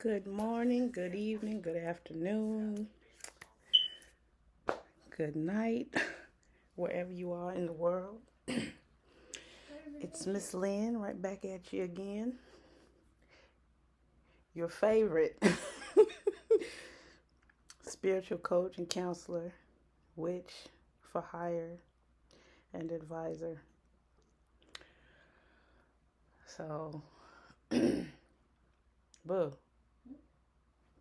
Good morning, good evening, good afternoon, good night, wherever you are in the world. It's Miss Lynn right back at you again. Your favorite spiritual coach and counselor, witch for hire, and advisor. So, boo,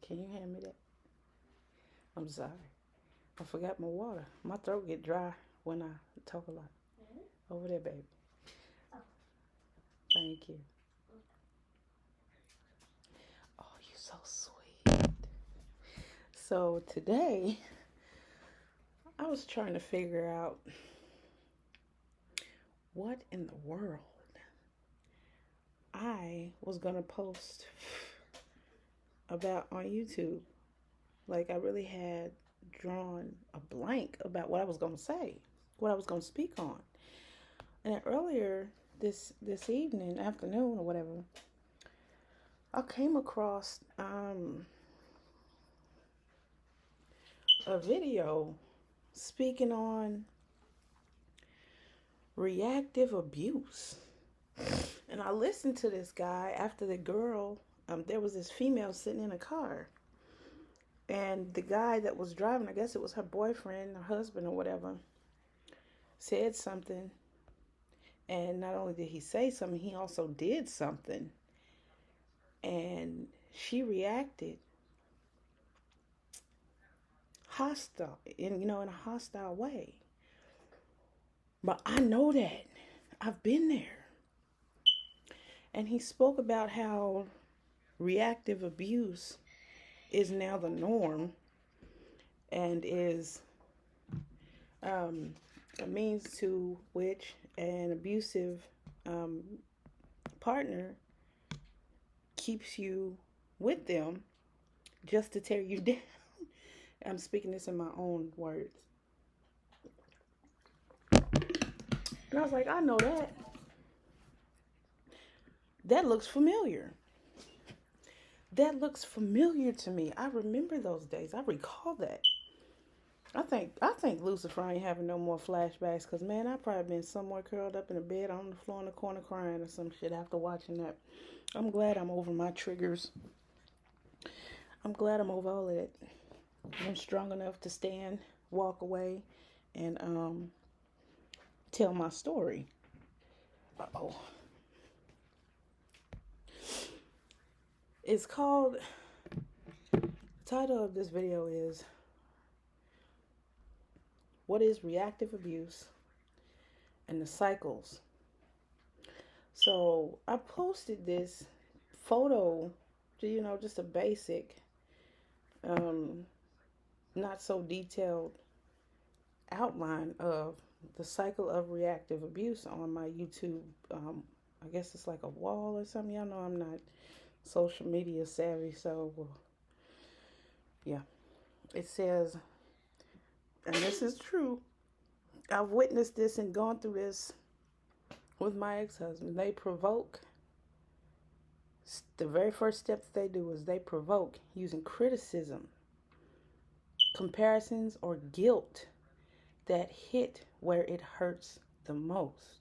can you hand me that? I'm sorry. I forgot my water. My throat get dry when I talk a lot. Over there, baby. Thank you. Oh, you're so sweet. So today, I was trying to figure out what in the world I was going to post about on YouTube. Like, I really had drawn a blank about what I was going to say, what I was going to speak on. And then earlier this evening, afternoon or whatever, I came across a video speaking on reactive abuse. And I listened to this guy after the girl, there was this female sitting in a car. And the guy that was driving, I guess it was her boyfriend or husband or whatever, said something. And not only did he say something, he also did something. And she reacted hostile, in a hostile way. But I know that. I've been there. And he spoke about how reactive abuse is now the norm and is a means to which an abusive partner keeps you with them just to tear you down. I'm speaking this in my own words. And I was like, I know that. That looks familiar. That looks familiar to me. I remember those days. I recall that. I think Lucifer ain't having no more flashbacks because, man, I've probably been somewhere curled up in a bed on the floor in the corner crying or some shit after watching that. I'm glad I'm over my triggers. I'm glad I'm over all of it. I'm strong enough to stand, walk away, and tell my story. Uh-oh. It's called, the title of this video is, What is Reactive Abuse and the Cycles? So I posted this photo, just a basic, not so detailed outline of the cycle of reactive abuse on my YouTube. I guess it's like a wall or something. Y'all know I'm not social media savvy, so yeah. It says, and this is true, I've witnessed this and gone through this with my ex-husband. They provoke. The very first step that they do is they provoke using criticism, comparisons, or guilt that hit where it hurts the most.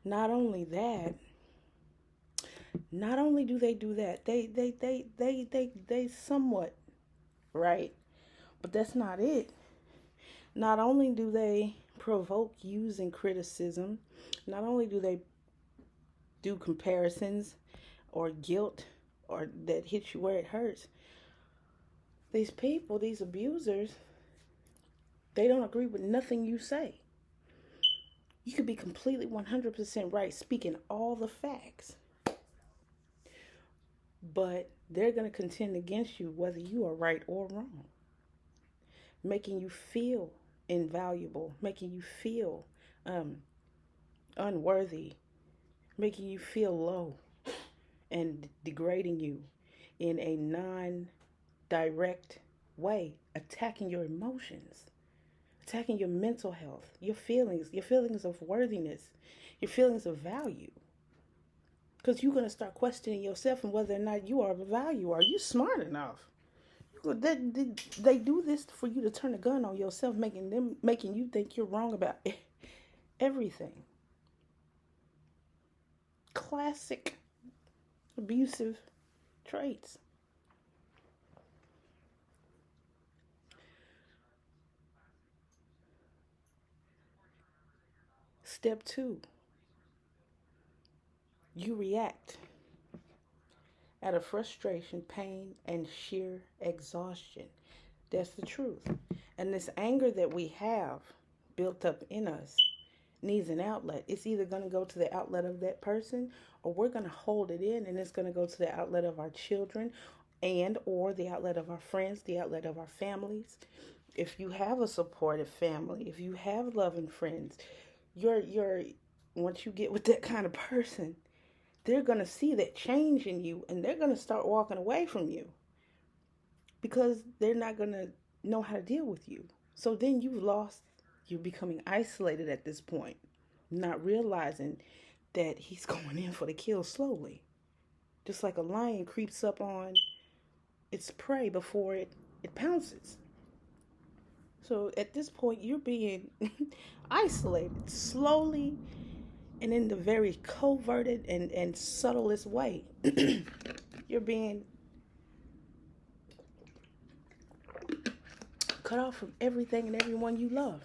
Not only do they do that, they somewhat, right? But that's not it. Not only do they provoke using criticism, not only do they do comparisons or guilt or that hits you where it hurts, these people, these abusers, they don't agree with nothing you say. You could be completely 100% right, speaking all the facts, but they're going to contend against you whether you are right or wrong, making you feel invaluable, making you feel unworthy, making you feel low, and degrading you in a non-direct way, attacking your emotions, attacking your mental health, your feelings of worthiness, your feelings of value. Because you're going to start questioning yourself and whether or not you are of value. Are you smart enough? They do this for you to turn a gun on yourself, making you think you're wrong about everything. Classic abusive traits. Step 2, you react out of frustration, pain, and sheer exhaustion. That's the truth. And this anger that we have built up in us needs an outlet. It's either going to go to the outlet of that person, or we're going to hold it in and it's going to go to the outlet of our children, and or the outlet of our friends, the outlet of our families. If you have a supportive family, if you have loving friends, you're once you get with that kind of person, they're going to see that change in you and they're going to start walking away from you because they're not going to know how to deal with you. So then you're becoming isolated at this point, not realizing that he's going in for the kill slowly. Just like a lion creeps up on its prey before it pounces. So at this point, you're being isolated slowly and in the very coverted and subtlest way. You're being cut off from everything and everyone you love.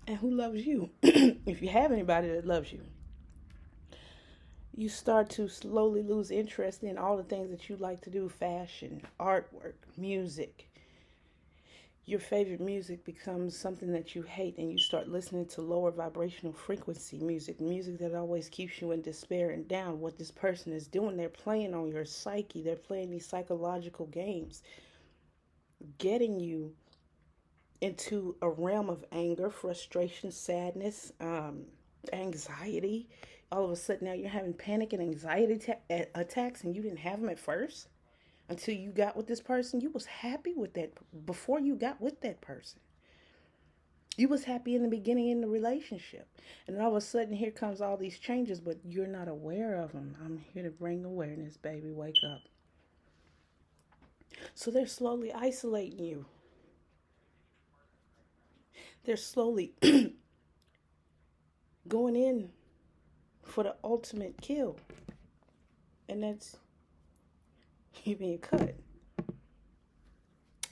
And who loves you? If you have anybody that loves you, you start to slowly lose interest in all the things that you like to do: fashion, artwork, music. Your favorite music becomes something that you hate, and you start listening to lower vibrational frequency music that always keeps you in despair and down. What this person is doing, they're playing on your psyche. They're playing these psychological games, getting you into a realm of anger, frustration, sadness, anxiety. All of a sudden now you're having panic and anxiety attacks, and you didn't have them at first until you got with this person. You was happy with that before you got with that person. You was happy in the beginning in the relationship, and then all of a sudden here comes all these changes, but you're not aware of them. I'm here to bring awareness, baby. Wake up. So they're slowly isolating you. They're slowly going in for the ultimate kill, and that's you being cut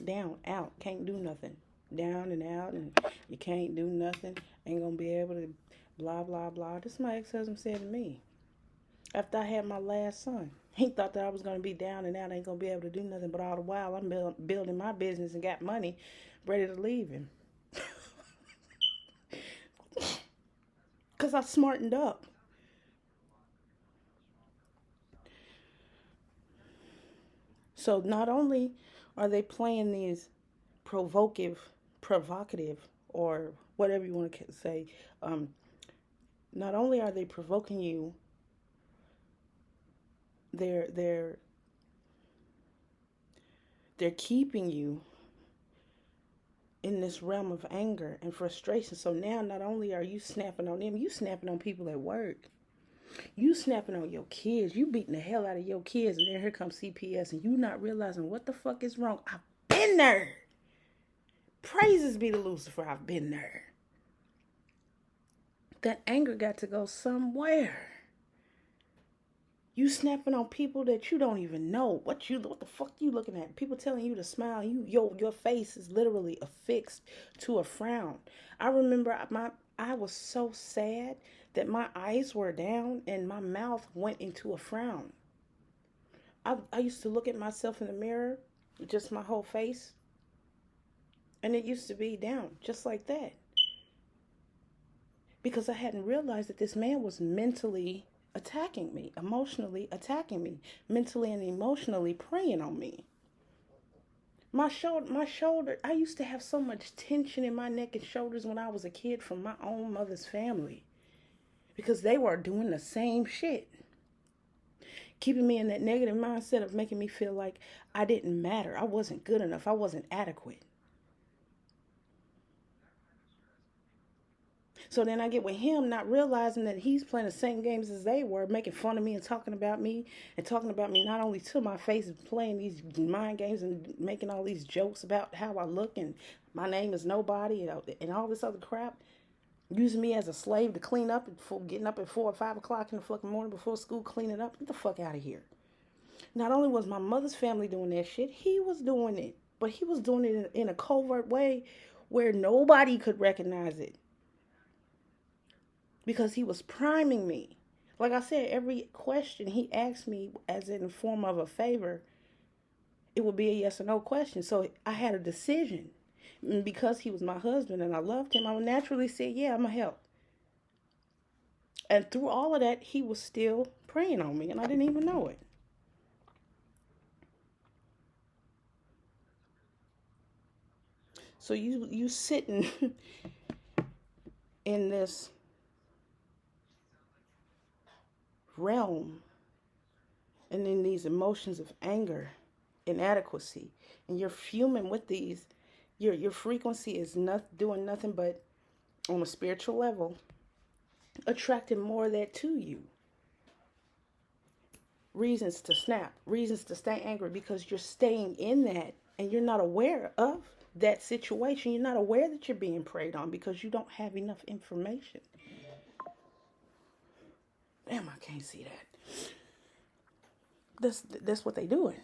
down, out, can't do nothing, down and out, and you can't do nothing, ain't gonna be able to blah blah blah. This is my ex-husband said to me after I had my last son. He thought that I was gonna be down and out, ain't gonna be able to do nothing, but all the while I'm building my business and got money, ready to leave him. Because I smartened up. So not only are they playing these provocative, or whatever you want to say, not only are they provoking you, they're keeping you in this realm of anger and frustration. So now not only are you snapping on them, you snapping on people at work. You snapping on your kids. You beating the hell out of your kids, and then here comes CPS, and you not realizing what the fuck is wrong. I've been there. Praises be to Lucifer. I've been there. That anger got to go somewhere. You snapping on people that you don't even know. What the fuck you looking at? People telling you to smile. Your face is literally affixed to a frown. I remember I was so sad that my eyes were down and my mouth went into a frown. I used to look at myself in the mirror, just my whole face, and it used to be down just like that. Because I hadn't realized that this man was mentally attacking me, emotionally attacking me, mentally and emotionally preying on me. My shoulder, I used to have so much tension in my neck and shoulders when I was a kid from my own mother's family, because they were doing the same shit, keeping me in that negative mindset of making me feel like I didn't matter, I wasn't good enough, I wasn't adequate. So then I get with him, not realizing that he's playing the same games as they were, making fun of me and talking about me not only to my face, playing these mind games and making all these jokes about how I look and my name is nobody and all this other crap. Using me as a slave to clean up, getting up at 4 or 5 o'clock in the fucking morning before school, cleaning up. Get the fuck out of here. Not only was my mother's family doing that shit, he was doing it. But he was doing it in a covert way where nobody could recognize it. Because he was priming me. Like I said, every question he asked me as in the form of a favor, it would be a yes or no question. So I had a decision. And because he was my husband and I loved him, I would naturally say, yeah, I'm going to help. And through all of that, he was still preying on me, and I didn't even know it. So you sitting in this realm and in these emotions of anger, inadequacy, and you're fuming with these. Your frequency is not doing nothing but, on a spiritual level, attracting more of that to you. Reasons to snap, reasons to stay angry, because you're staying in that and you're not aware of that situation. You're not aware that you're being preyed on because you don't have enough information. Damn, I can't see that. That's what they doing.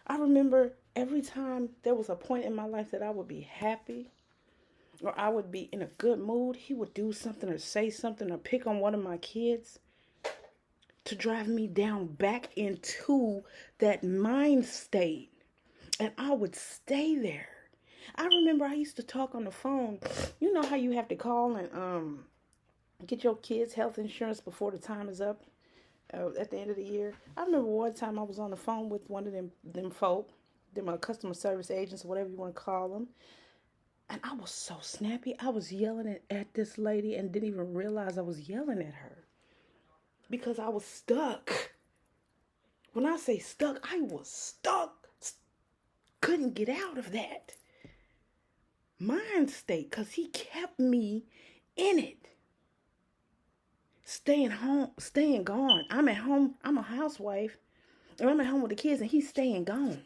I remember every time there was a point in my life that I would be happy or I would be in a good mood, he would do something or say something or pick on one of my kids to drive me down back into that mind state. And I would stay there. I remember I used to talk on the phone. You know how you have to call and get your kids' health insurance before the time is up? At the end of the year. I remember one time I was on the phone with one of them folk, them customer service agents, or whatever you want to call them, and I was so snappy. I was yelling at this lady and didn't even realize I was yelling at her because I was stuck. When I say stuck, I was stuck. Couldn't get out of that mind state because he kept me in it. Staying home, staying gone. I'm at home, I'm a housewife, and I'm at home with the kids, and he's staying gone.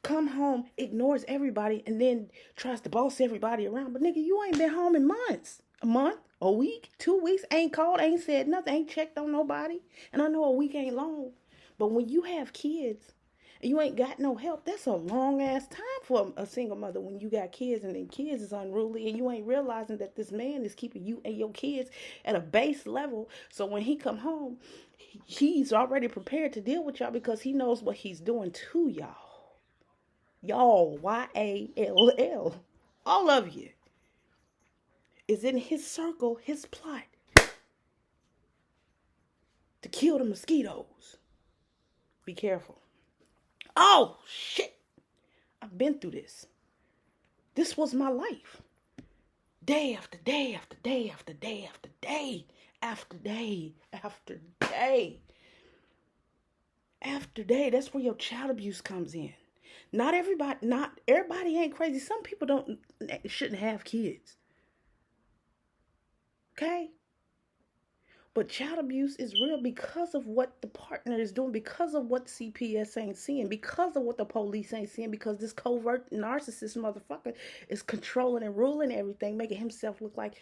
Come home, ignores everybody, and then tries to boss everybody around. But nigga, you ain't been home in months. A month, a week, 2 weeks, ain't called, ain't said nothing, ain't checked on nobody. And I know a week ain't long. But when you have kids, and you ain't got no help, that's a long ass time for a single mother when you got kids and then kids is unruly and you ain't realizing that this man is keeping you and your kids at a base level. So when he come home, he's already prepared to deal with y'all because he knows what he's doing to y'all. Y'all, YALL, all of you is in his circle, his plot to kill the mosquitoes. Be careful. Oh, shit. I've been through this. This was my life. Day after day after day after day after day after day after day after day. That's where your child abuse comes in. Not everybody ain't crazy. Some people shouldn't have kids. Okay? But child abuse is real because of what the partner is doing, because of what CPS ain't seeing, because of what the police ain't seeing, because this covert narcissist motherfucker is controlling and ruling everything, making himself look like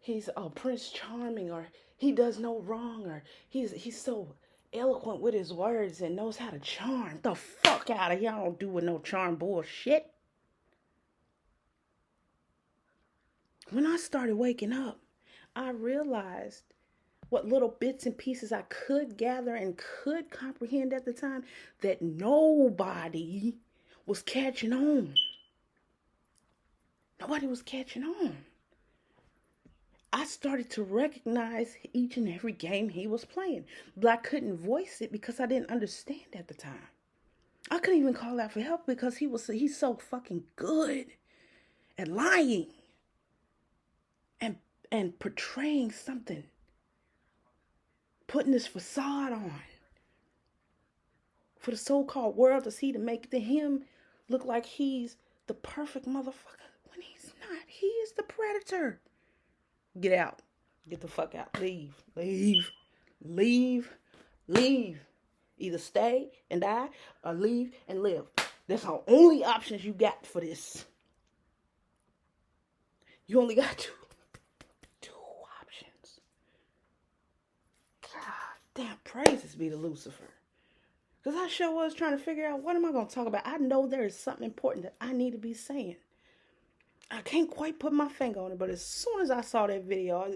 he's a Prince Charming, or he does no wrong, or he's so eloquent with his words and knows how to charm. The fuck out of here. I don't do with no charm bullshit. When I started waking up, I realized what little bits and pieces I could gather and could comprehend at the time, that nobody was catching on. Nobody was catching on. I started to recognize each and every game he was playing, but I couldn't voice it because I didn't understand at the time. I couldn't even call out for help because he's so fucking good at lying and portraying something, putting this facade on for the so-called world to see, to make him look like he's the perfect motherfucker when he's not. He is the predator. Get out. Get the fuck out. Leave. Leave. Leave. Leave. Either stay and die or leave and live. That's the only options you got for this. You only got two options. God damn, praises be to Lucifer. Because I sure was trying to figure out what am I going to talk about. I know there is something important that I need to be saying. I can't quite put my finger on it, but as soon as I saw that video,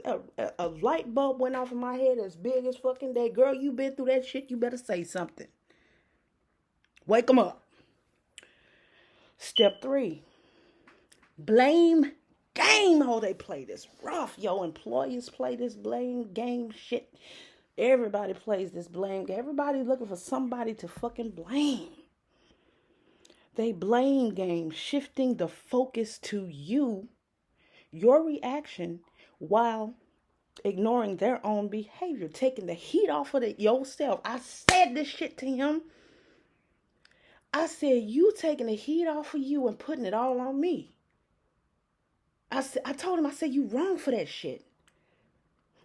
a light bulb went off in my head as big as fucking day. Girl, you been through that shit. You better say something. Wake them up. Step 3. Blame game. Oh, they play this rough. Yo, employers play this blame game shit. Everybody plays this blame game. Everybody looking for somebody to fucking blame. They blame game, shifting the focus to you, your reaction, while ignoring their own behavior, taking the heat off of yourself. I said this shit to him. I said, you taking the heat off of you and putting it all on me. I told him, I said, you wrong for that shit.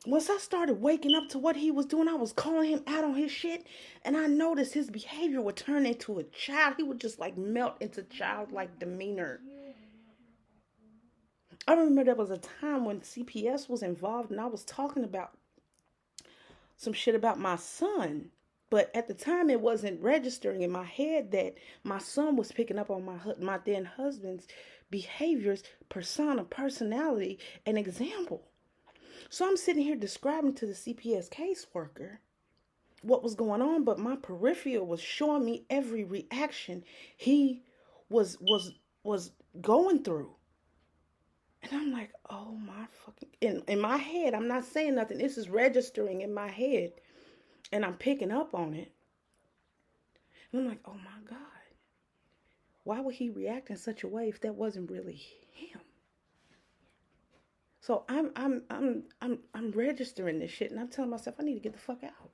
Once I started waking up to what he was doing, I was calling him out on his shit. And I noticed his behavior would turn into a child. He would just like melt into childlike demeanor. I remember there was a time when CPS was involved and I was talking about some shit about my son. But at the time, it wasn't registering in my head that my son was picking up on my then husband's behaviors, personality, and example. So I'm sitting here describing to the CPS caseworker what was going on, but my peripheral was showing me every reaction he was going through. And I'm like, oh my fucking, in my head, I'm not saying nothing. This is registering in my head. And I'm picking up on it. And I'm like, oh my God. Why would he react in such a way if that wasn't really him? So I'm registering this shit and I'm telling myself I need to get the fuck out.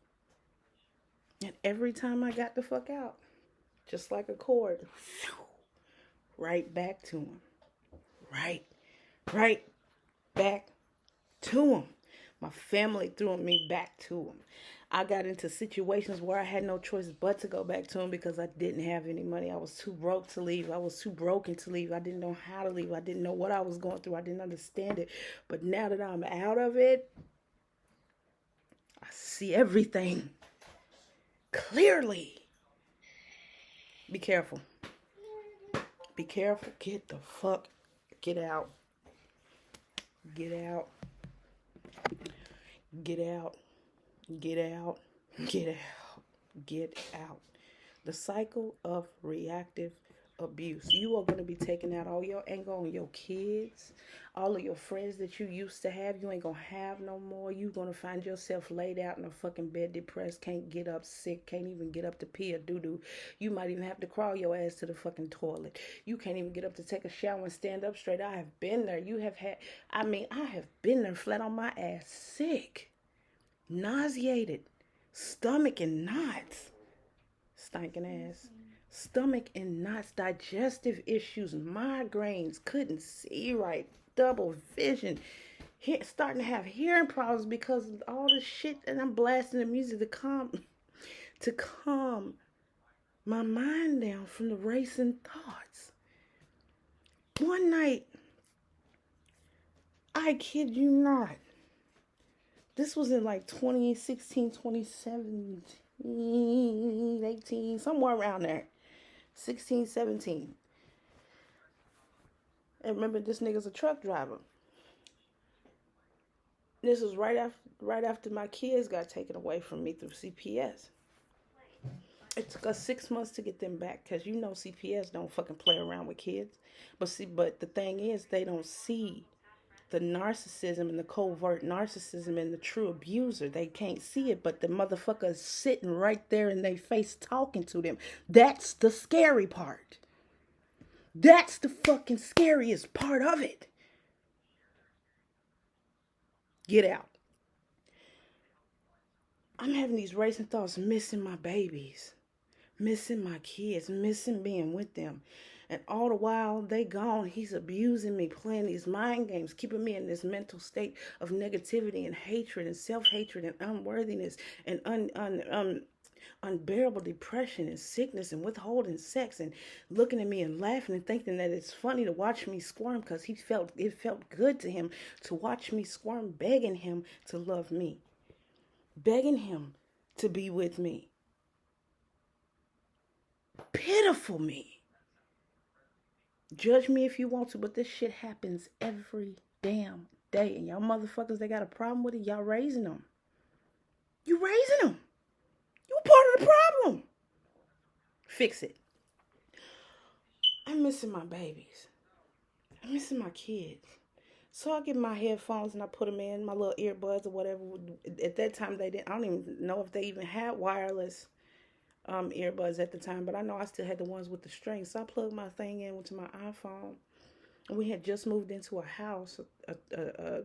And every time I got the fuck out, just like a cord, right back to him. Right back to him. My family threw me back to him. I got into situations where I had no choice but to go back to him because I didn't have any money. I was too broke to leave. I was too broken to leave. I didn't know how to leave. I didn't know what I was going through. I didn't understand it. But now that I'm out of it, I see everything clearly. Be careful. Be careful. Get the fuck. Get out. Get out. Get out. Get out. Get out. Get out. The cycle of reactive abuse. You are going to be taking out all your anger on your kids, all of your friends that you used to have. You ain't going to have no more. You're going to find yourself laid out in a fucking bed, depressed, can't get up, sick, can't even get up to pee or doo-doo. You might even have to crawl your ass to the fucking toilet. You can't even get up to take a shower and stand up straight. I have been there. I have been there flat on my ass, sick, nauseated, stomach in knots, stinking ass. Stomach and knots, digestive issues, migraines, couldn't see right, double vision, starting to have hearing problems because of all the shit and I'm blasting the music to calm my mind down from the racing thoughts. One night, I kid you not, this was in like 2016, 2017, 18, somewhere around there. 16, 17. And remember, this nigga's a truck driver. This was right after my kids got taken away from me through CPS. It took us 6 months to get them back because you know CPS don't fucking play around with kids. But the thing is, they don't see the narcissism and the covert narcissism and the true abuser. They can't see it, but the motherfucker is sitting right there in their face talking to them. That's the scary part. That's the fucking scariest part of it. Get out. I'm having these racing thoughts, missing my babies, missing my kids, missing being with them. And all the while they gone, he's abusing me, playing these mind games, keeping me in this mental state of negativity and hatred and self-hatred and unworthiness and unbearable depression and sickness and withholding sex and looking at me and laughing and thinking that it's funny to watch me squirm because it felt good to him to watch me squirm, begging him to love me, begging him to be with me. Pitiful me. Judge me if you want to, but this shit happens every damn day. And y'all motherfuckers that got a problem with it, y'all raising them. You raising them. You part of the problem. Fix it. I'm missing my babies. I'm missing my kids. So I get my headphones and I put them in, my little earbuds or whatever. At that time, they didn't. I don't even know if they even had wireless earbuds at the time, but I know I still had the ones with the string. So I plugged my thing in to my iPhone. And we had just moved into a house, a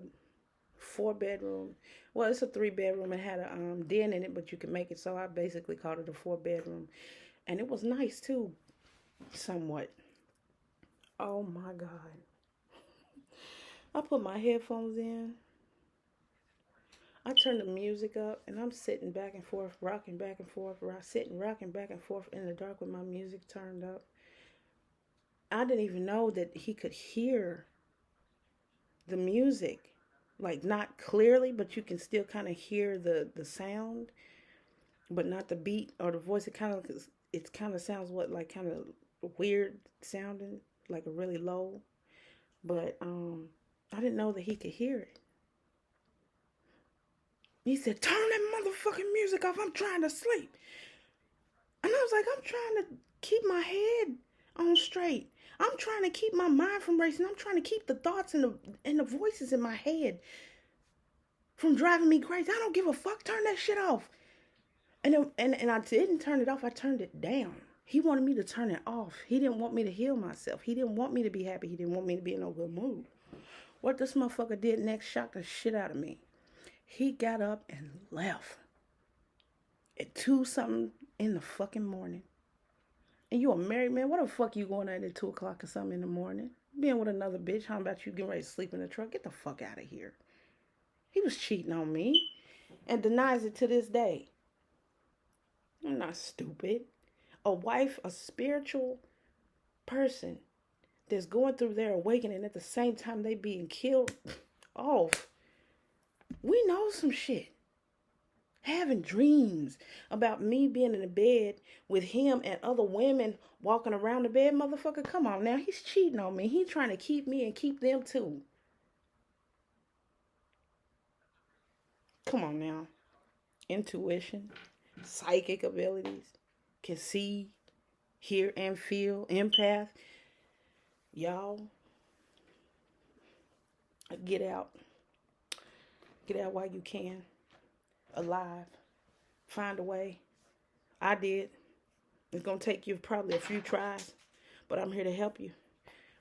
4-bedroom. Well, it's a 3-bedroom. It had a den in it, but you can make it. So I basically called it a 4-bedroom. And it was nice too, somewhat. Oh my God. I put my headphones in. I turned the music up and I'm sitting back and forth, rocking back and forth, rocking back and forth in the dark with my music turned up. I didn't even know that he could hear the music, like not clearly, but you can still kind of hear the sound, but not the beat or the voice. It kind of sounds like kind of weird sounding, like a really low, but I didn't know that he could hear it. He said, "Turn that motherfucking music off. I'm trying to sleep." And I was like, I'm trying to keep my head on straight. I'm trying to keep my mind from racing. I'm trying to keep the thoughts and the voices in my head from driving me crazy. I don't give a fuck. Turn that shit off. And I didn't turn it off. I turned it down. He wanted me to turn it off. He didn't want me to heal myself. He didn't want me to be happy. He didn't want me to be in no good mood. What this motherfucker did next shocked the shit out of me. He got up and left at 2-something in the fucking morning. And you a married man? What the fuck you going at 2 o'clock or something in the morning? Being with another bitch? How about you getting ready to sleep in the truck? Get the fuck out of here. He was cheating on me and denies it to this day. I'm not stupid. A wife, a spiritual person that's going through their awakening at the same time they being killed off. We know some shit. Having dreams about me being in the bed with him and other women walking around the bed, motherfucker, come on now. He's cheating on me. He's trying to keep me and keep them too. Come on now. Intuition, psychic abilities, can see, hear, and feel, empath. Y'all, get out. Get out while you can. Alive. Find a way. I did. It's going to take you probably a few tries, but I'm here to help you.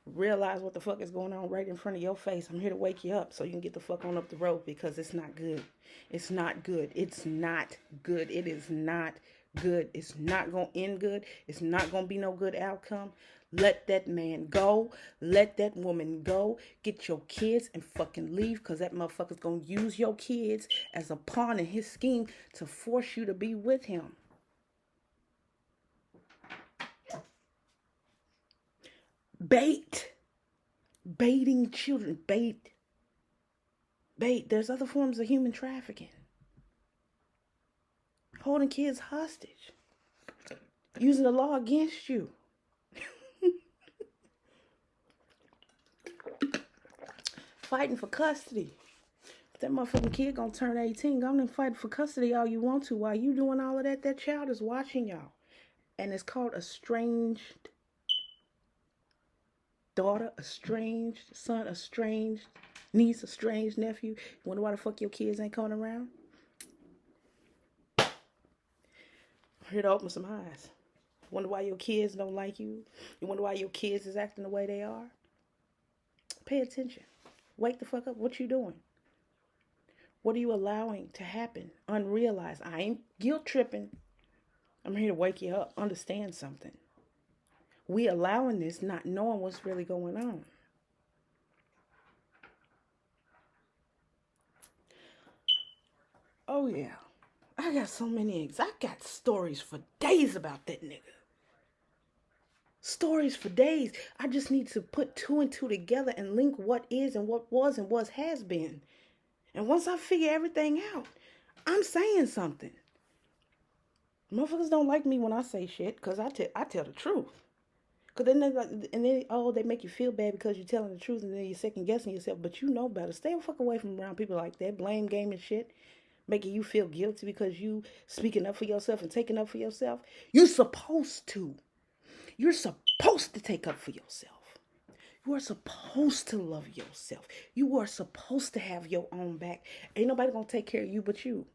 Realize what the fuck is going on right in front of your face. I'm here to wake you up so you can get the fuck on up the road because it's not good. It's not good. It's not good. It is not good. It's not going to end good. It's not going to be no good outcome. Let that man go. Let that woman go. Get your kids and fucking leave because that motherfucker's going to use your kids as a pawn in his scheme to force you to be with him. Baiting children. Bait. There's other forms of human trafficking. Holding kids hostage. Using the law against you. Fighting for custody. If that motherfucking kid gonna turn 18, go on and fight for custody all you want to. While you doing all of that, that child is watching y'all. And it's called estranged daughter, estranged son, estranged niece, estranged nephew. You wonder why the fuck your kids ain't coming around? I'm here to open some eyes. Wonder why your kids don't like you? You wonder why your kids is acting the way they are? Pay attention. Wake the fuck up. What you doing? What are you allowing to happen? Unrealized. I ain't guilt tripping. I'm here to wake you up. Understand something. We allowing this, not knowing what's really going on. Oh yeah. I got so many I got stories for days about that nigga. Stories for days. I just need to put two and two together and link what is and what was and what has been. And once I figure everything out, I'm saying something. Motherfuckers don't like me when I say shit because I tell the truth. Cause then they like, and then they make you feel bad because you're telling the truth, and then you're second guessing yourself. But you know better. Stay the fuck away from around people like that. Blame game and shit, making you feel guilty because you speaking up for yourself and taking up for yourself. You're supposed to. You're supposed to take up for yourself. You are supposed to love yourself. You are supposed to have your own back. Ain't nobody gonna take care of you but you.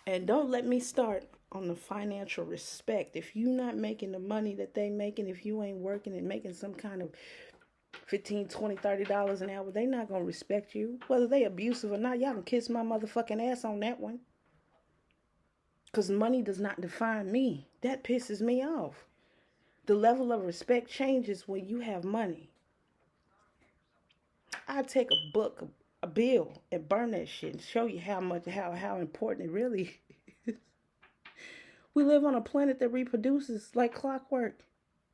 And don't let me start on the financial respect. If you not making the money that they making, if you ain't working and making some kind of $15, $20, $30 an hour, they not going to respect you. Whether they abusive or not, y'all can kiss my motherfucking ass on that one. Because money does not define me. That pisses me off. The level of respect changes when you have money. I take a book, a bill, and burn that shit and show you how important it really is. We live on a planet that reproduces like clockwork.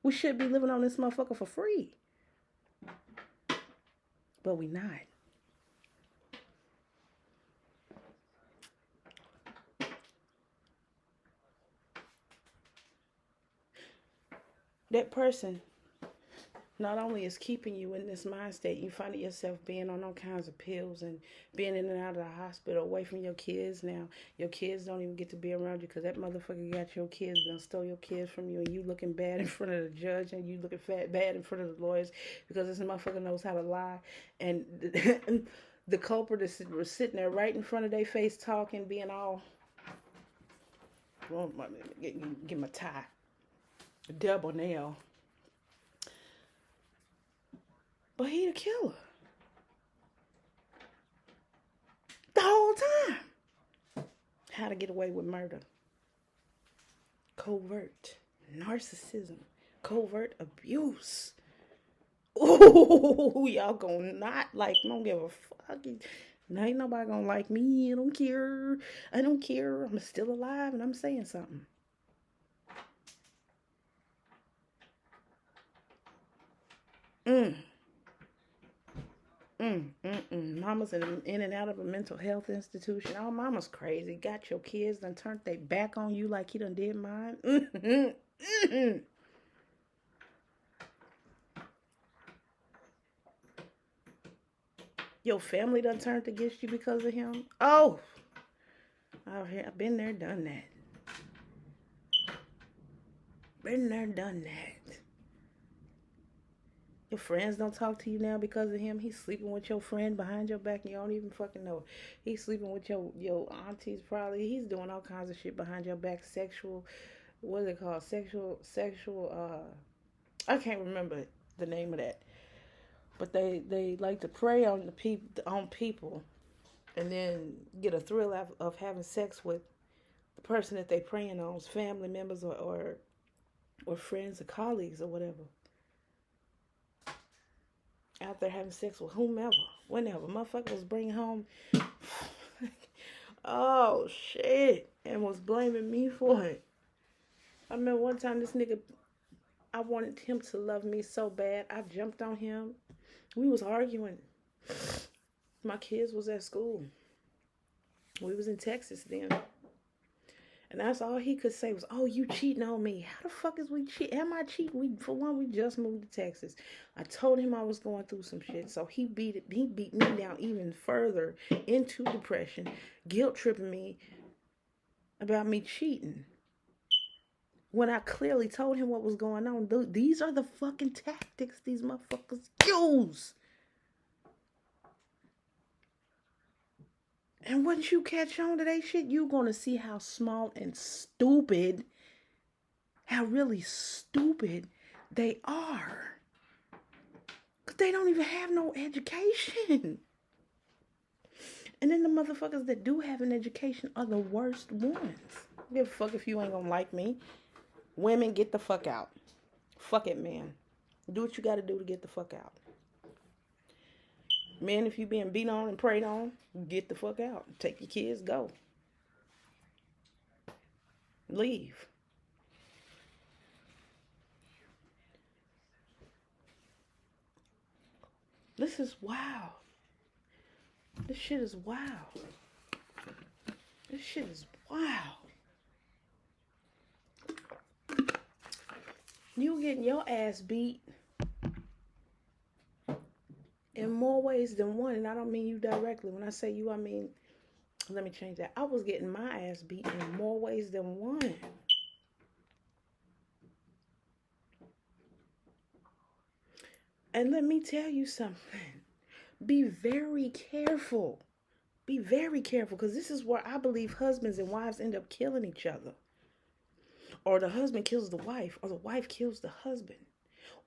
We should be living on this motherfucker for free. But we not. That person not only is keeping you in this mind state, you find yourself being on all kinds of pills and being in and out of the hospital, away from your kids now. Your kids don't even get to be around you because that motherfucker got your kids and stole your kids from you, and you looking bad in front of the judge and you looking bad in front of the lawyers because this motherfucker knows how to lie. And the culprit is sitting there right in front of their face talking, being all, well, get my tie, double nail. But he the killer. The whole time. How to get away with murder. Covert narcissism. Covert abuse. Ooh, y'all gonna not like me. Don't give a fuck. Ain't nobody gonna like me. I don't care. I don't care. I'm still alive and I'm saying something. Mama's in and out of a mental health institution. Oh, mama's crazy. Got your kids done turned they back on you like he done did mine. Your family done turned against you because of him. Oh, I've been there, done that. Been there, done that. Your friends don't talk to you now because of him. He's sleeping with your friend behind your back and you don't even fucking know. He's sleeping with your aunties probably. He's doing all kinds of shit behind your back. Sexual, what is it called? I can't remember the name of that. But they like to prey on people and then get a thrill of having sex with the person that they preying on's family members or friends or colleagues or whatever. Out there having sex with whomever, whenever. Motherfucker was bringing home, oh shit, and was blaming me for it. I remember one time this nigga, I wanted him to love me so bad, I jumped on him. We was arguing. My kids was at school. We was in Texas then. And that's all he could say was, oh, you cheating on me. How the fuck is we cheating? Am I cheating? For one, we just moved to Texas. I told him I was going through some shit. So he beat me down even further into depression, guilt tripping me about me cheating. When I clearly told him what was going on. These are the fucking tactics these motherfuckers use. And once you catch on to that shit, you're going to see how small and stupid, how really stupid they are. Because they don't even have no education. And then the motherfuckers that do have an education are the worst ones. I don't give a fuck if you ain't going to like me. Women, get the fuck out. Fuck it, man. Do what you got to do to get the fuck out. Men, if you being beat on and preyed on, get the fuck out. Take your kids, go. Leave. This is wild. This shit is wild. This shit is wild. You getting your ass beat in more ways than one. And I don't mean you directly. When I say you, I mean, let me change that. I was getting my ass beat in more ways than one. And let me tell you something. Be very careful. Be very careful, because this is where I believe husbands and wives end up killing each other. Or the husband kills the wife, or the wife kills the husband,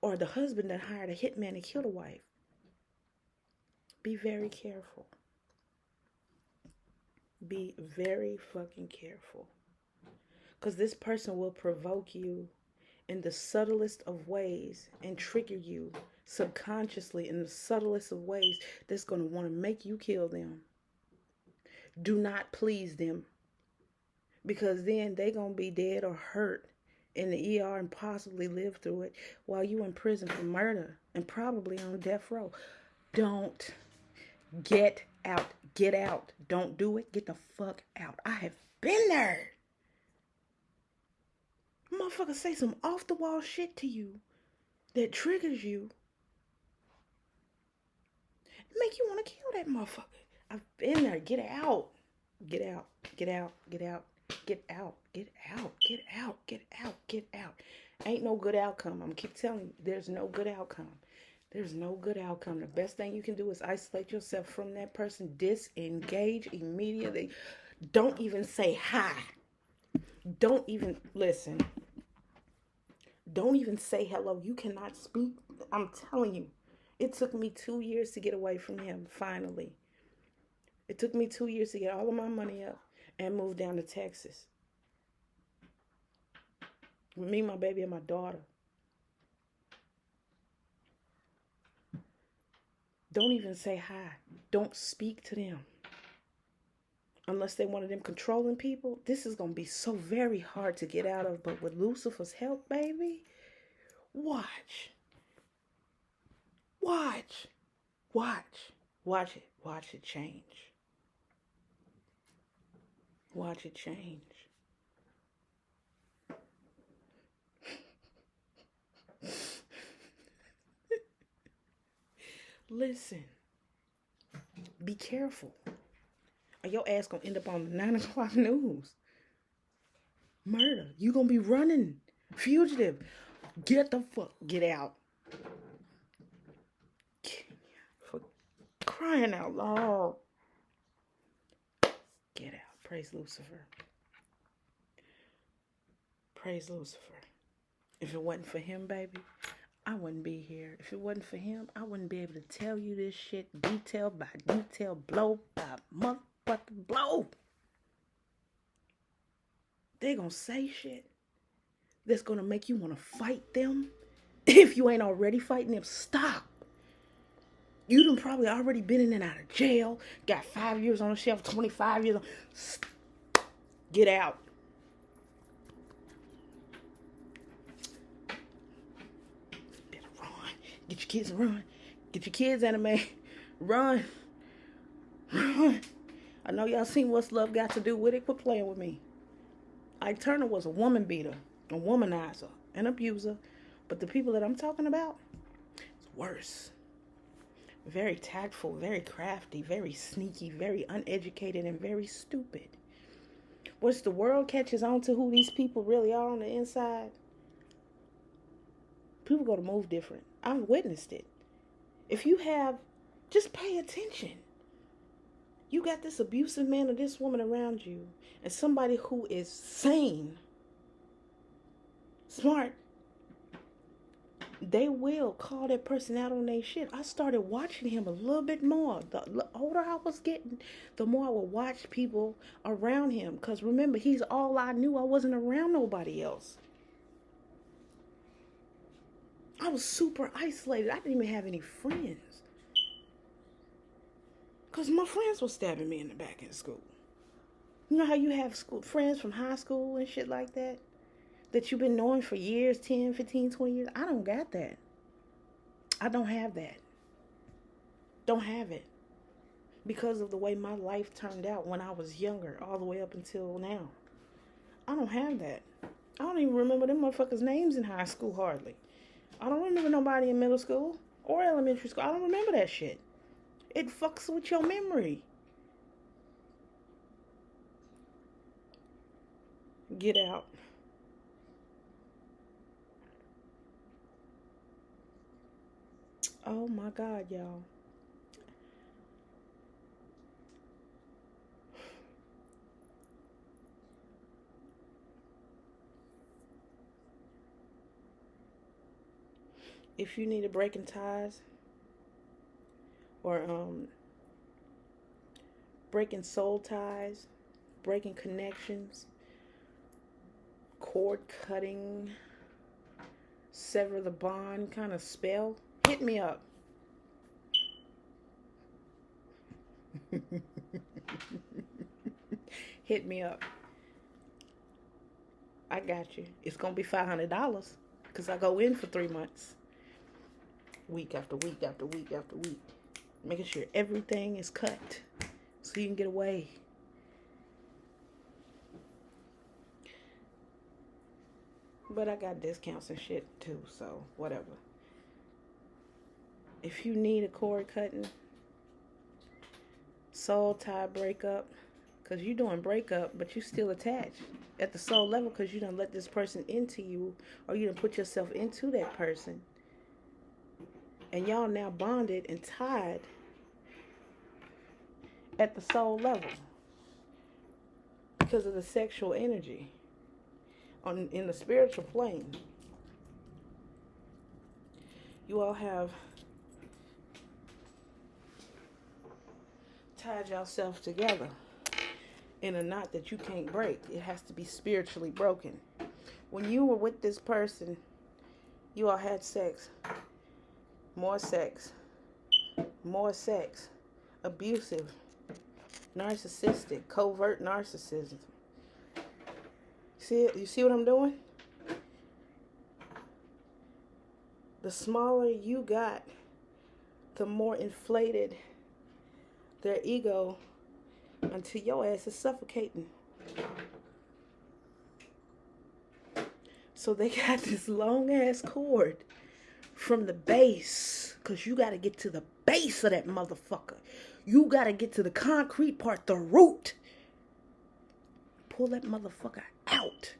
or the husband that hired a hitman to kill the wife. Be very careful. Be very fucking careful. Because this person will provoke you in the subtlest of ways and trigger you subconsciously in the subtlest of ways that's going to want to make you kill them. Do not please them, because then they're going to be dead or hurt in the ER and possibly live through it while you in prison for murder and probably on death row. Don't. Get out. Get out. Don't do it. Get the fuck out. I have been there. Motherfucker say some off the wall shit to you that triggers you. Make you want to kill that motherfucker. I've been there. Get out. Get out. Get out. Get out. Get out. Get out. Get out. Get out. Get out. Ain't no good outcome. I'm gonna keep telling you, there's no good outcome. There's no good outcome. The best thing you can do is isolate yourself from that person. Disengage immediately. Don't even say hi. Don't even listen. Don't even say hello. You cannot speak. I'm telling you. It took me 2 years to get away from him, finally. It took me 2 years to get all of my money up and move down to Texas. Me, my baby, and my daughter. Don't even say hi. Don't speak to them. Unless they one of them controlling people. This is going to be so very hard to get out of. But with Lucifer's help, baby, watch. Watch. Watch. Watch it. Watch it change. Watch it change. Listen. Be careful. Or your ass gonna end up on the 9 o'clock news. Murder. You gonna be running. Fugitive. Get the fuck. Get out. For crying out loud. Get out. Praise Lucifer. Praise Lucifer. If it wasn't for him, baby, I wouldn't be here. If it wasn't for him, I wouldn't be able to tell you this shit detail by detail, blow by motherfucking blow. They're gonna say shit that's gonna make you want to fight them. If you ain't already fighting them, stop. You done probably already been in and out of jail, got 5 years on the shelf, 25 years on. Get out. Better run. Get your kids and run. Get your kids, anime. Run. Run. I know y'all seen What's Love Got to Do with it. Quit playing with me. Ike Turner was a woman beater, a womanizer, an abuser. But the people that I'm talking about, it's worse. Very tactful, very crafty, very sneaky, very uneducated, and very stupid. Once the world catches on to who these people really are on the inside, people go to move different. I've witnessed it. If you have, just pay attention. You got this abusive man or this woman around you, and somebody who is sane, smart, they will call that person out on their shit. I started watching him a little bit more. The older I was getting, the more I would watch people around him. Because remember, he's all I knew. I wasn't around nobody else. I was super isolated. I didn't even have any friends. Because my friends were stabbing me in the back in school. You know how you have school friends from high school and shit like that? That you've been knowing for years, 10, 15, 20 years? I don't got that. I don't have that. Don't have it. Because of the way my life turned out when I was younger, all the way up until now. I don't have that. I don't even remember them motherfuckers' names in high school hardly. I don't remember nobody in middle school or elementary school. I don't remember that shit. It fucks with your memory. Get out. Oh my God, y'all. If you need a breaking ties or breaking soul ties, breaking connections, cord cutting, sever the bond kind of spell, hit me up. Hit me up. I got you. It's going to be $500 because I go in for 3 months. Week after week after week after week. Making sure everything is cut so you can get away. But I got discounts and shit too, so whatever. If you need a cord cutting, soul tie breakup, because you're doing breakup, but you still attached at the soul level because you done let this person into you, or you done put yourself into that person. And y'all now bonded and tied at the soul level because of the sexual energy in the spiritual plane. You all have tied yourself together in a knot that you can't break. It has to be spiritually broken. When you were with this person, you all had sex. More sex. More sex. Abusive. Narcissistic. Covert narcissism. See it? You see what I'm doing? The smaller you got, the more inflated their ego until your ass is suffocating. So they got this long ass cord from the base, because you got to get to the base of that motherfucker. You got to get to the concrete part, the root. Pull that motherfucker out.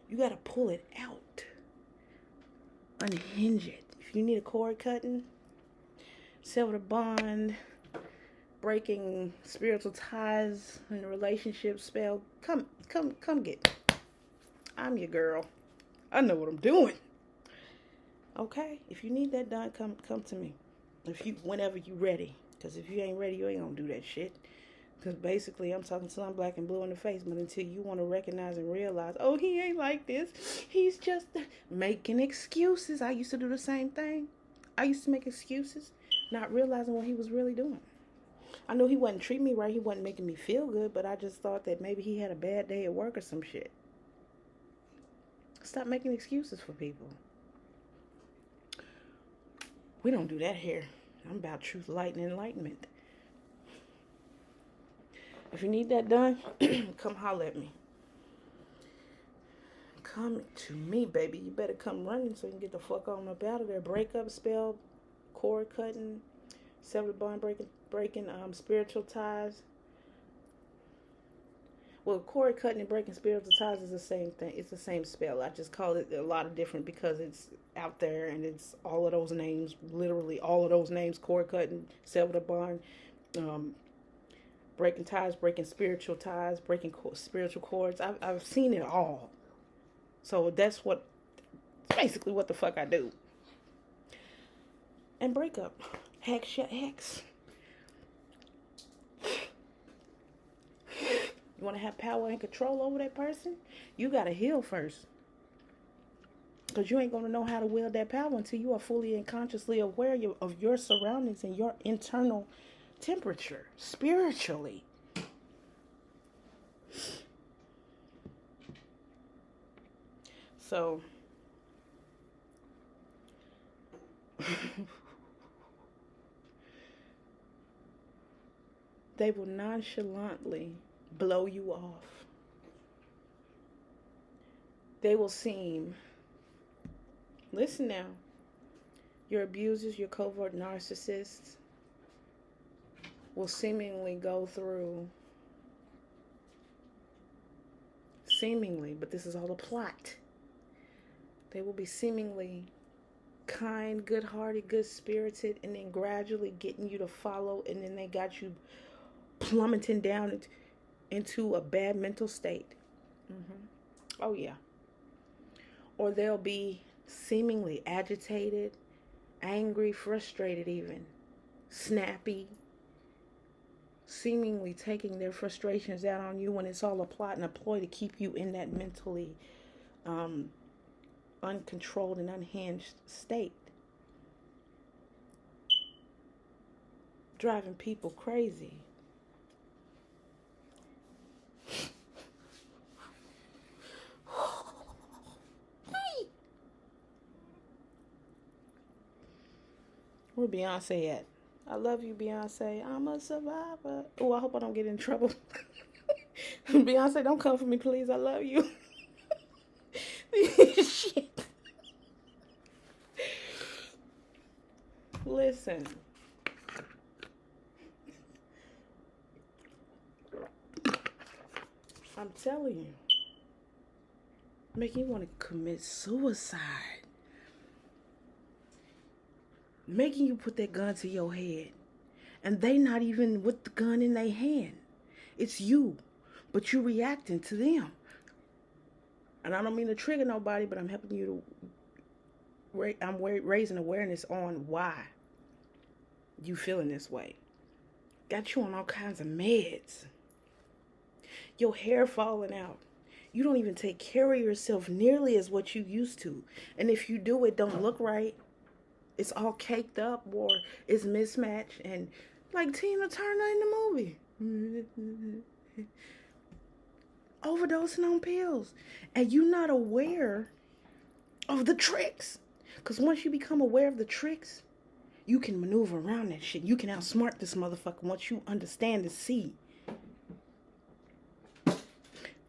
You got to pull it out. Unhinge it. If you need a cord cutting, sever the bond, breaking spiritual ties in a relationship spell, come get me. I'm your girl. I know what I'm doing. Okay? If you need that done, come to me. Whenever you ready. Because if you ain't ready, you ain't gonna do that shit. Because basically, I'm talking to I'm black and blue in the face. But until you want to recognize and realize, oh, he ain't like this. He's just making excuses. I used to do the same thing. I used to make excuses, not realizing what he was really doing. I knew he wasn't treating me right. He wasn't making me feel good. But I just thought that maybe he had a bad day at work or some shit. Stop making excuses for people. We don't do that here. I'm about truth, light, and enlightenment. If you need that done, come holler at me. Come to me, baby. You better come running so you can get the fuck on up out of there. Breakup spell, cord cutting, sever the bond, breaking spiritual ties. Well, cord cutting and breaking spiritual ties is the same thing. It's the same spell. I just call it a lot of different because it's out there and it's all of those names, literally all of those names, cord cutting, sever the bond, breaking ties, breaking spiritual ties, breaking spiritual cords. I've seen it all. So that's basically what the fuck I do. And break up. Hex your ex. You want to have power and control over that person? You got to heal first. Because you ain't going to know how to wield that power until you are fully and consciously aware of your surroundings and your internal temperature spiritually. So, they will nonchalantly blow you off. They will seem, listen now, your abusers, your covert narcissists will seemingly go through, but this is all a plot. They will be seemingly kind, good-hearted, good-spirited, and then gradually getting you to follow, and then they got you plummeting down into a bad mental state. Oh, yeah. Or they'll be seemingly agitated, angry, frustrated even, snappy, seemingly taking their frustrations out on you when it's all a plot and a ploy to keep you in that mentally uncontrolled and unhinged state. Driving people crazy. Where Beyonce at? I love you, Beyonce. I'm a survivor. Oh, I hope I don't get in trouble. Beyonce, don't come for me, please. I love you. Shit. Listen. I'm telling you. Making you want to commit suicide. Making you put that gun to your head. And they not even with the gun in their hand. It's you. But you reacting to them. And I don't mean to trigger nobody, but I'm helping you to... I'm raising awareness on why you feeling this way. Got you on all kinds of meds. Your hair falling out. You don't even take care of yourself nearly as what you used to. And if you do, it don't look right. It's all caked up or it's mismatched. And like Tina Turner in the movie. Overdosing on pills. And you're not aware of the tricks. Because once you become aware of the tricks, you can maneuver around that shit. You can outsmart this motherfucker once you understand and see.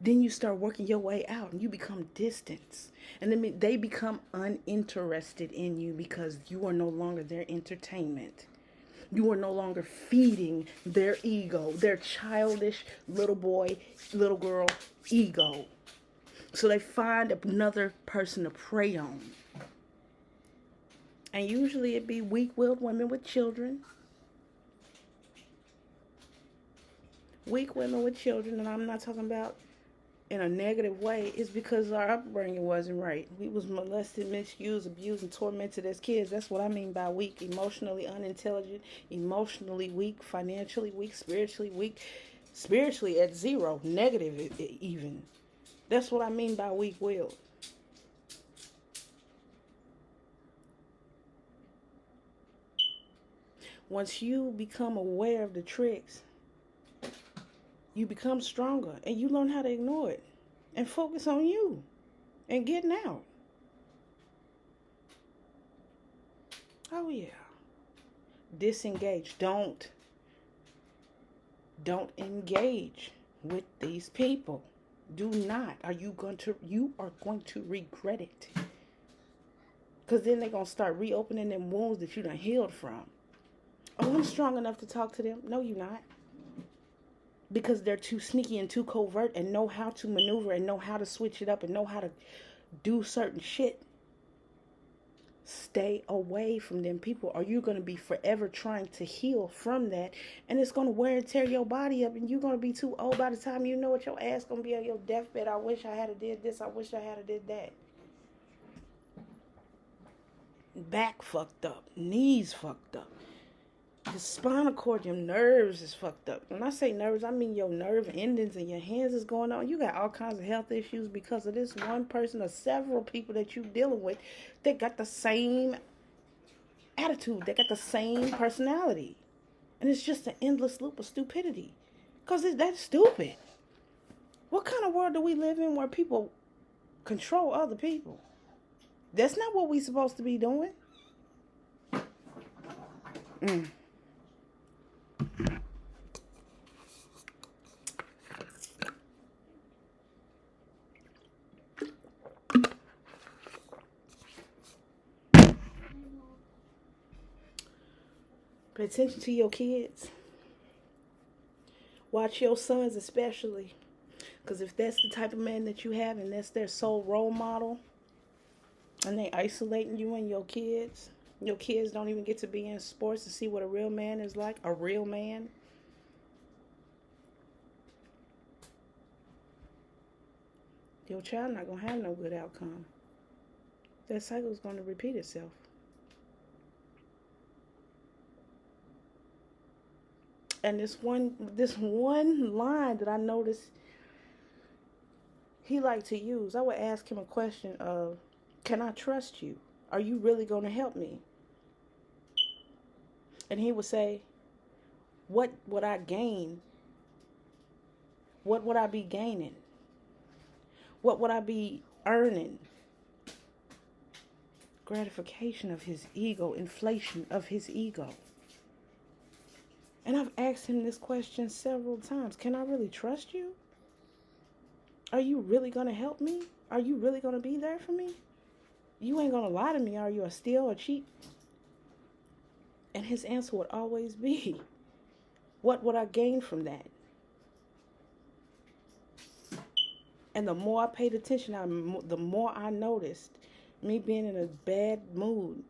Then you start working your way out and you become distant. And then they become uninterested in you because you are no longer their entertainment. You are no longer feeding their ego, their childish little boy, little girl ego. So they find another person to prey on. And usually it be weak-willed women with children. Weak women with children, and I'm not talking about in a negative way. It's because our upbringing wasn't right. We was molested, misused, abused, and tormented as kids. That's what I mean by weak. Emotionally unintelligent, emotionally weak, financially weak, spiritually at zero, negative even. That's what I mean by weak-willed. Once you become aware of the tricks, you become stronger and you learn how to ignore it and focus on you and getting out. Oh yeah. Disengage. Don't engage with these people. Do not. You are going to regret it. Because then they're going to start reopening them wounds that you done healed from. Oh, I'm strong enough to talk to them. No, you're not. Because they're too sneaky and too covert and know how to maneuver and know how to switch it up and know how to do certain shit. Stay away from them people or you're going to be forever trying to heal from that. And it's going to wear and tear your body up and you're going to be too old by the time you know it. Your ass going to be on your deathbed. I wish I had did this. I wish I had did that. Back fucked up. Knees fucked up. The spinal cord, your nerves is fucked up. When I say nerves, I mean your nerve endings and your hands is going on. You got all kinds of health issues because of this one person or several people that you dealing with that got the same attitude, that got the same personality. And it's just an endless loop of stupidity. Because that's stupid. What kind of world do we live in where people control other people? That's not what we supposed to be doing. Mm. Pay attention to your kids. Watch your sons especially. Because if that's the type of man that you have and that's their sole role model, and they isolating you and your kids don't even get to be in sports to see what a real man is like, a real man. Your child not going to have no good outcome. That cycle is going to repeat itself. And this one line that I noticed he liked to use, I would ask him a question of, can I trust you? Are you really going to help me? And he would say, what would I gain? What would I be gaining? What would I be earning? Gratification of his ego, inflation of his ego. And I've asked him this question several times. Can I really trust you? Are you really going to help me? Are you really going to be there for me? You ain't going to lie to me, are you? Or steal or cheat? And his answer would always be, what would I gain from that? And the more I paid attention, the more I noticed me being in a bad mood,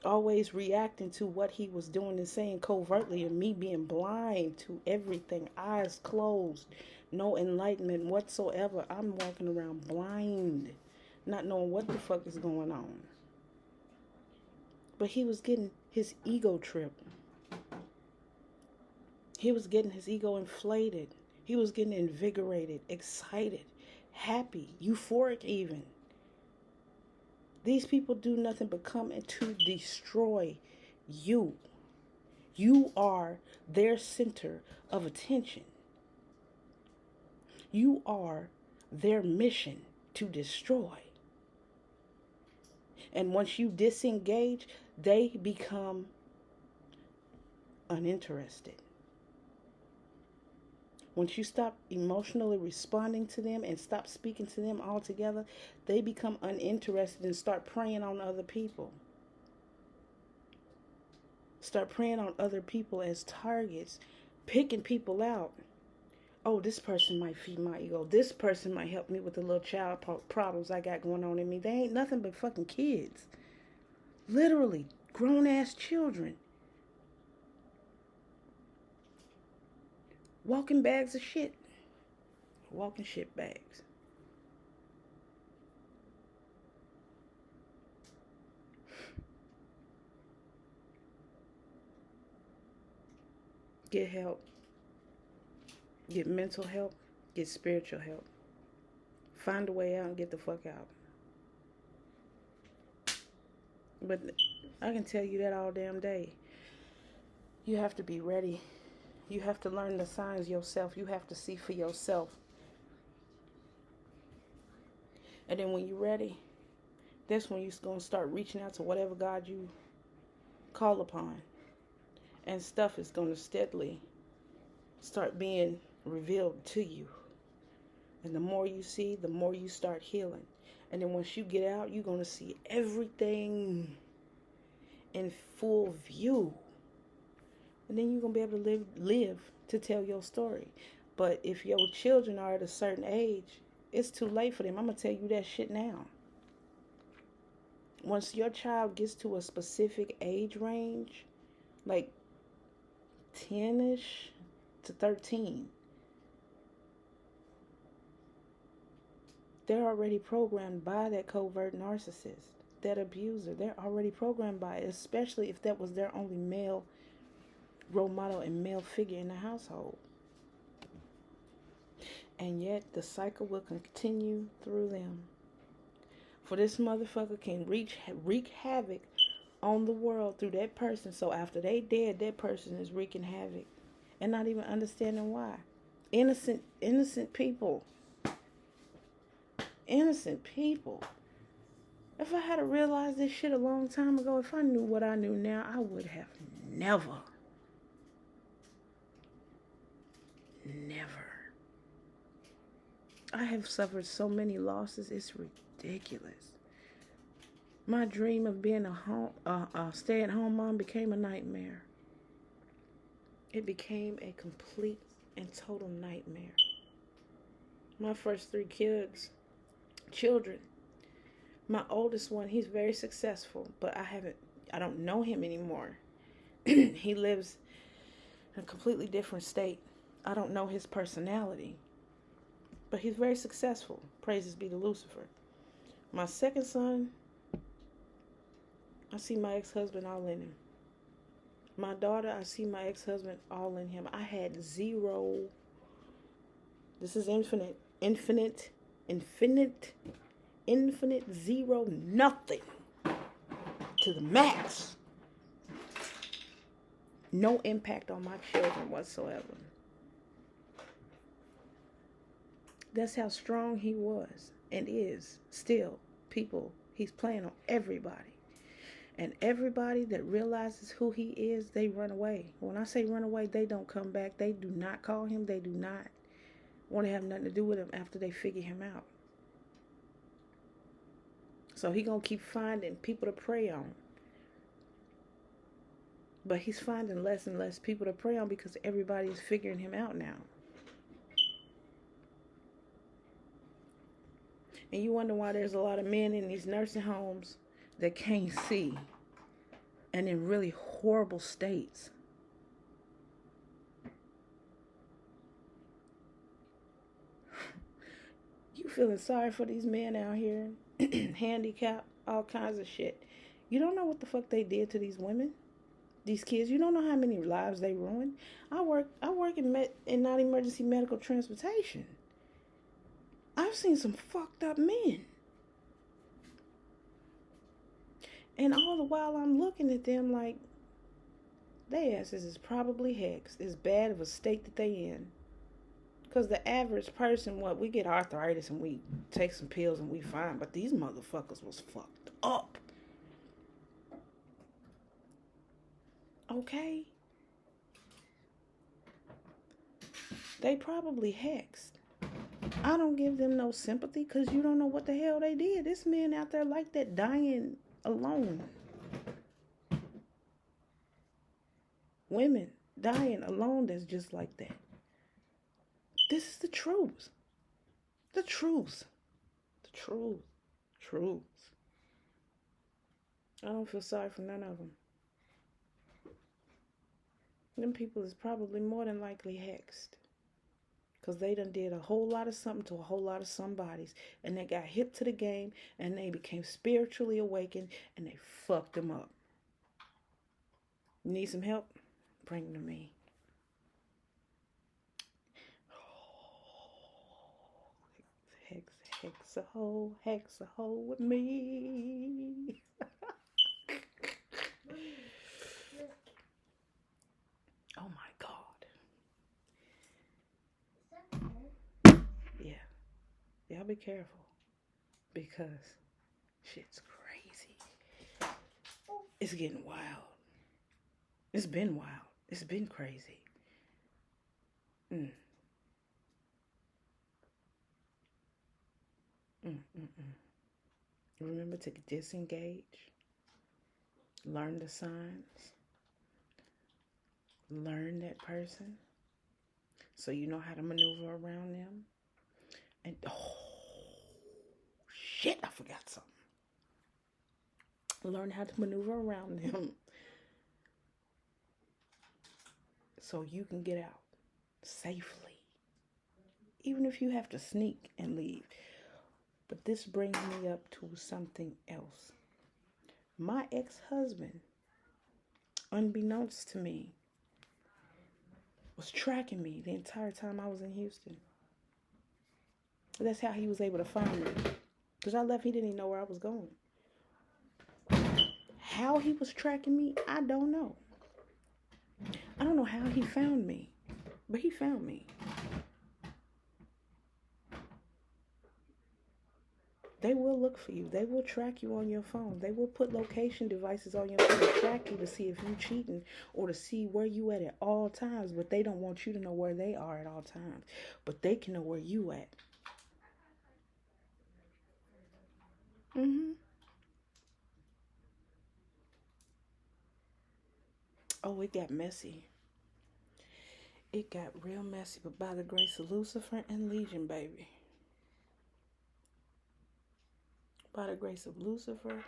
always reacting to what he was doing and saying covertly, and me being blind to everything, eyes closed, no enlightenment whatsoever. I'm walking around blind, not knowing what the fuck is going on. But he was getting his ego tripped. He was getting his ego inflated. He was getting invigorated, excited, happy, euphoric even. These people do nothing but come to destroy you. You are their center of attention. You are their mission to destroy. And once you disengage, they become uninterested. Once you stop emotionally responding to them and stop speaking to them altogether, they become uninterested and start preying on other people. Start preying on other people as targets, picking people out. Oh, this person might feed my ego. This person might help me with the little child problems I got going on in me. They ain't nothing but fucking kids. Literally, grown-ass children. Walking bags of shit. Walking shit bags. Get help. Get mental help. Get spiritual help. Find a way out and get the fuck out. But I can tell you that all damn day. You have to be ready. You have to learn the signs yourself. You have to see for yourself. And then when you're ready, that's when you're going to start reaching out to whatever God you call upon. And stuff is going to steadily start being revealed to you. And the more you see, the more you start healing. And then once you get out, you're going to see everything in full view. And then you're going to be able to live to tell your story. But if your children are at a certain age, it's too late for them. I'm going to tell you that shit now. Once your child gets to a specific age range, like 10-ish to 13, they're already programmed by that covert narcissist. that abuser. They're already programmed by it, especially if that was their only male role model and male figure in the household. And yet the cycle will continue through them. For this motherfucker can wreak havoc on the world through that person. So after they dead, that person is wreaking havoc and not even understanding why. Innocent people. Innocent people. If I had realized this shit a long time ago, if I knew what I knew now, I would have never. I have suffered so many losses, it's ridiculous. My dream of being a stay-at-home mom became a nightmare. It became a complete and total nightmare. My first 3 children. My oldest one, he's very successful, but I don't know him anymore. He lives in a completely different state. I don't know his personality, but he's very successful. Praises be to Lucifer. My second son, I see my ex-husband all in him. My daughter, I see my ex-husband all in him. I had zero. This is infinite, zero, nothing to the max. No impact on my children whatsoever. That's how strong he was and is still. People, he's playing on everybody. And everybody that realizes who he is, they run away. When I say run away, they don't come back. They do not call him. They do not want to have nothing to do with him after they figure him out. So he going to keep finding people to prey on. But he's finding less and less people to prey on because everybody is figuring him out now. And you wonder why there's a lot of men in these nursing homes that can't see and in really horrible states. You feeling sorry for these men out here, handicapped, all kinds of shit. You don't know what the fuck they did to these women, these kids. You don't know how many lives they ruined. I work in non-emergency medical transportation. I've seen some fucked up men. And all the while I'm looking at them like, they asses is probably hexed. As bad of a state that they in. Because the average person, we get arthritis and we take some pills and we fine. But these motherfuckers was fucked up. Okay? They probably hexed. I don't give them no sympathy because you don't know what the hell they did. This man out there like that dying alone. Women dying alone that's just like that. This is the truth. The truth. The truth. Truth. I don't feel sorry for none of them. Them people is probably more than likely hexed. Because they done did a whole lot of something to a whole lot of somebodies. And they got hip to the game. And they became spiritually awakened. And they fucked them up. Need some help? Bring them to me. Hex a hole with me. Oh my God. Y'all be careful because shit's crazy. It's getting wild. It's been wild. It's been crazy. Remember to disengage. Learn the signs. Learn that person so you know how to maneuver around them. And shit, I forgot something. Learn how to maneuver around them so you can get out safely. Even if you have to sneak and leave. But this brings me up to something else. My ex-husband, unbeknownst to me, was tracking me the entire time I was in Houston. That's how he was able to find me. Because I left, he didn't even know where I was going. How he was tracking me, I don't know. I don't know how he found me, but he found me. They will look for you. They will track you on your phone. They will put location devices on your phone to track you to see if you're cheating or to see where you at all times. But they don't want you to know where they are at all times. But they can know where you at. Oh, it got messy. It got real messy. But by the grace of Lucifer and Legion, baby. By the grace of Lucifer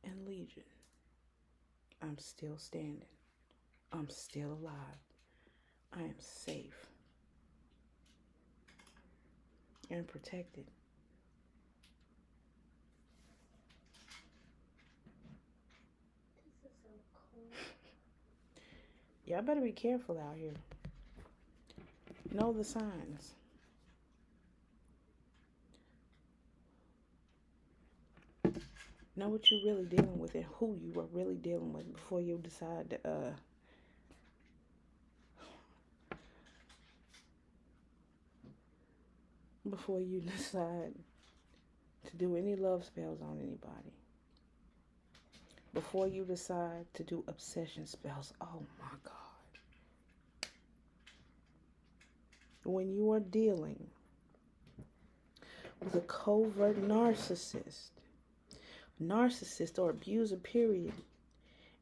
and Legion, I'm still standing. I'm still alive. I am safe and protected. Y'all better be careful out here. Know the signs. Know what you're really dealing with and who you are really dealing with before you decide to before you decide to do any love spells on anybody. Before you decide to do obsession spells. Oh my God. When you are dealing with a covert narcissist or abuser, period,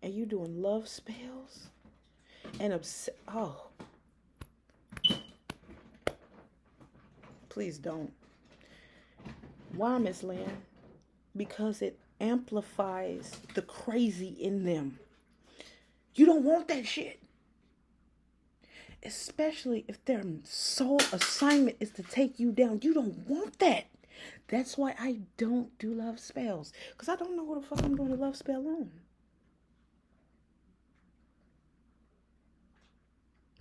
and you doing love spells and please don't. Why, Miss Lynn? Because it amplifies the crazy in them. You don't want that shit. Especially if their sole assignment is to take you down. You don't want that. That's why I don't do love spells. Because I don't know what the fuck I'm doing a love spell on.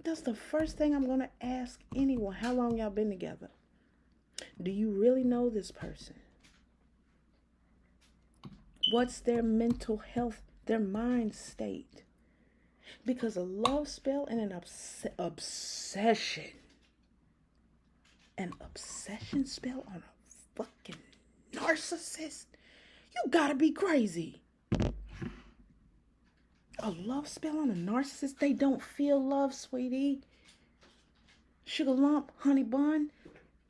That's the first thing I'm going to ask anyone. How long y'all been together? Do you really know this person? What's their mental health, their mind state? Because a love spell and an obsession spell on a fucking narcissist, you gotta be crazy. A love spell on a narcissist, they don't feel love, sweetie. Sugar lump, honey bun,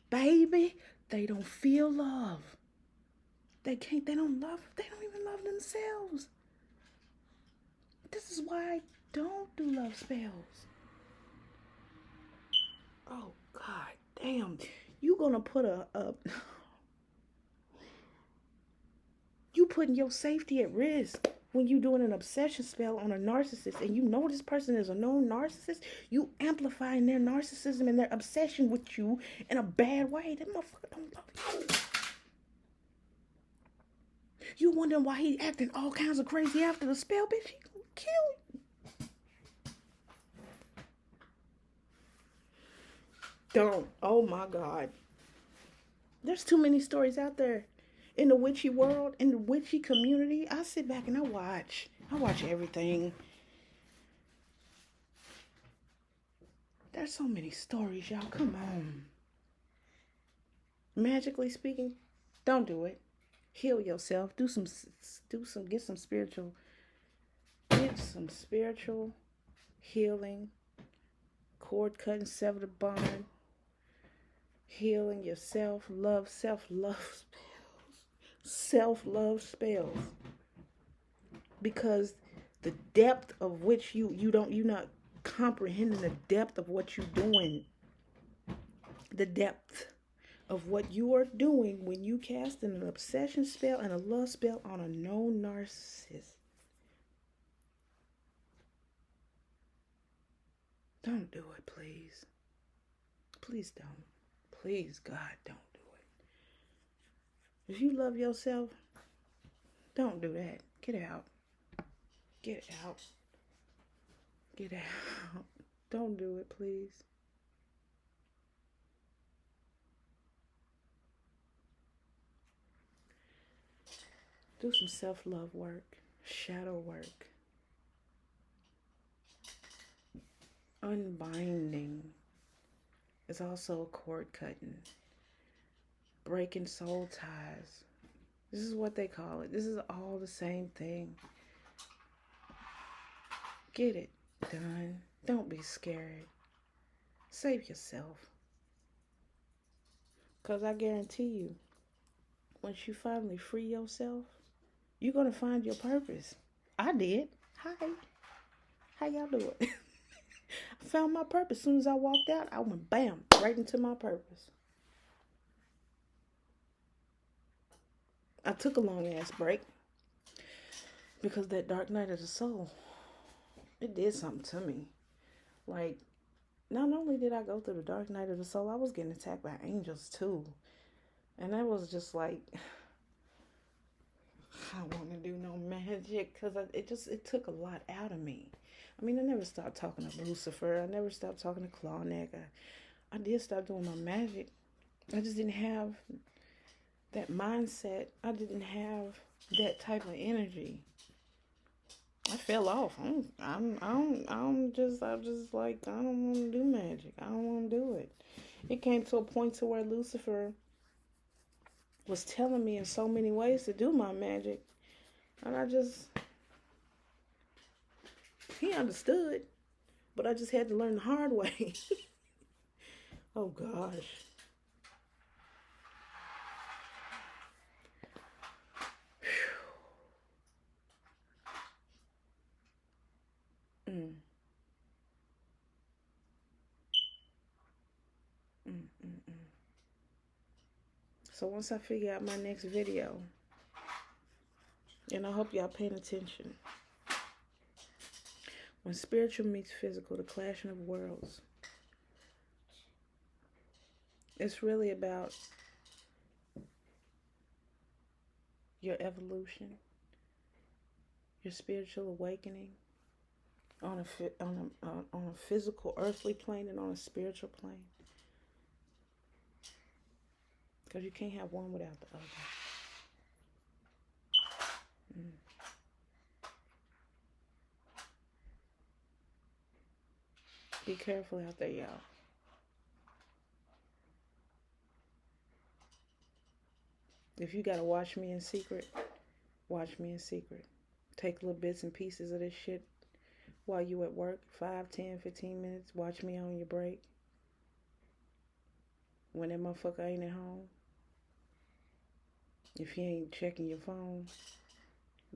baby, they don't feel love. They don't even love themselves. This is why I don't do love spells. Oh, God damn. You gonna put you putting your safety at risk when you doing an obsession spell on a narcissist and you know this person is a known narcissist. You amplifying their narcissism and their obsession with you in a bad way. That motherfucker don't love you. You wondering why he acting all kinds of crazy after the spell, bitch? He gonna kill you. Don't. Oh my God. There's too many stories out there in the witchy world, in the witchy community. I sit back and I watch everything. There's so many stories, y'all. Come on. Magically speaking, don't do it. Heal yourself. Get some spiritual healing, cord cutting, sever the bond, healing yourself, self-love spells. Because the depth of which you're not comprehending the depth of what you're doing. The depth of what you are doing when you cast an obsession spell and a love spell on a known narcissist. Don't do it, please. Please don't. Please, God, don't do it. If you love yourself, Don't do that. Get out. Get out. Get out. Don't do it, please. Do some self-love work, shadow work, unbinding. Is also cord cutting, breaking soul ties. This is what they call it. This is all the same thing. Get it done. Don't be scared. Save yourself. Because I guarantee you, once you finally free yourself, you're going to find your purpose. I did. Hi. How y'all doing? I found my purpose. As soon as I walked out, I went bam, right into my purpose. I took a long ass break because that dark night of the soul, it did something to me. Like, not only did I go through the dark night of the soul, I was getting attacked by angels too. And that was just like, I don't want to do no magic because it took a lot out of me. I mean, I never stopped talking to Lucifer. I never stopped talking to Clawneck. I did stop doing my magic. I just didn't have that mindset. I didn't have that type of energy. I fell off. I'm just like, I don't want to do magic. I don't want to do it. It came to a point to where Lucifer was telling me in so many ways to do my magic. And he understood, but I just had to learn the hard way. Oh gosh. Mm. So once I figure out my next video, and I hope y'all paying attention, when spiritual meets physical, the clashing of worlds, it's really about your evolution, your spiritual awakening on a physical earthly plane and on a spiritual plane. Because you can't have one without the other. Be careful out there, y'all. If you gotta watch me in secret, watch me in secret. Take little bits and pieces of this shit while you at work. 5, 10, 15 minutes. Watch me on your break. When that motherfucker ain't at home. If you ain't checking your phone,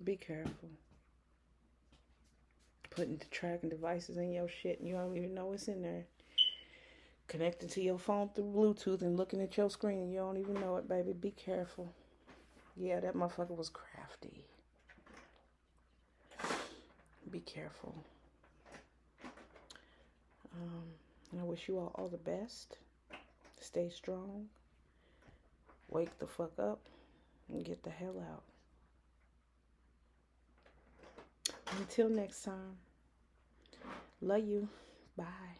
be careful. Putting the tracking devices in your shit and you don't even know what's in there. Connecting to your phone through Bluetooth and looking at your screen and you don't even know it, baby. Be careful. Yeah, that motherfucker was crafty. Be careful. And I wish you all the best. Stay strong. Wake the fuck up and get the hell out. Until next time. Love you. Bye.